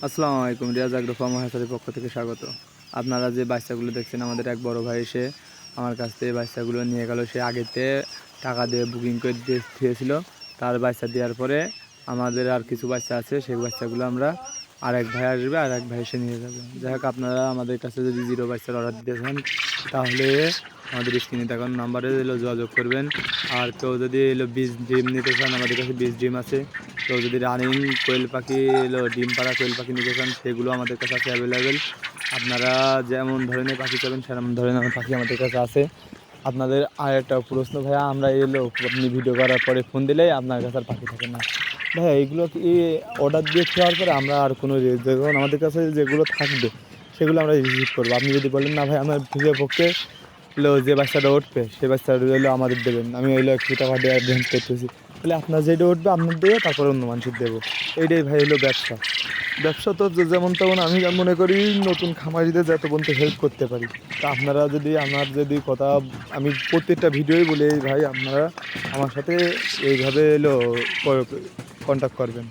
আসসালামু আলাইকুম। Riaz agro farm হ্যাচারির পক্ষ থেকে স্বাগত। আপনারা যে বাচ্চাগুলো দেখছেন, আমাদের এক বড় ভাই এসে আমার কাছ থেকে বাচ্চাগুলো নিয়ে গেল। সে আগেতে টাকা দিয়ে বুকিং করে দিয়েছিল। তার বাচ্চা দেওয়ার পরে আমাদের আর কিছু বাচ্চা আছে, সেই বাচ্চাগুলো আমরা আরেক ভাই আসবে, আর এক ভাই এসে নিয়ে যাবে। যাই হোক, আপনারা আমাদের কাছে যদি জিরো বাচ্চার অর্ডার দিতে চান তাহলে আমাদের স্ক্রিনে দেখানো নাম্বারে যোগাযোগ করবেন। আর কেউ যদি বীজ ডিম নিতে চান, আমাদের কাছে বীজ ডিম আছে। কেউ যদি রানিং কোয়েল পাখি ডিম পাড়া কোয়েল পাখি নিতে চান, সেগুলো আমাদের কাছে আছে অ্যাভেলেবেল। আপনারা যেমন ধরনের পাখি চাবেন সেরকম ধরনের পাখি আমাদের কাছে আছে। আপনাদের আর একটা প্রশ্ন ভাইয়া, আমরা আপনি ভিডিও করার পরে ফোন দিলেই আপনার কাছে আর পাখি থাকে না ভাইয়া। এইগুলো কি অর্ডার দিয়ে খাওয়ার পরে আমরা আর কোনো যখন আমাদের কাছে যেগুলো থাকবে সেগুলো আমরা রিসিভ করবো। আপনি যদি বলেন না ভাই, আমার ভিডিও পক্ষে যে বাচ্চাটা উঠবে সেই বাচ্চাটা আমাদের দেবেন, আমি একটু টাকা দিয়ে অ্যাডভান্স করতেছি, তাহলে আপনার যেটা উঠবে আপনার দেবে, তারপরে অন্য মানুষের দেবো। এইটাই ভাই ব্যবসা। ব্যবসা তো যেমন তেমন আমি মনে করি নতুন খামারিদের যত পর্যন্ত হেল্প করতে পারি। তা আপনারা যদি আমার যদি কথা, আমি প্রত্যেকটা ভিডিওই বলি, এই ভাই আপনারা আমার সাথে এইভাবে কন্ট্যাক্ট করবেন।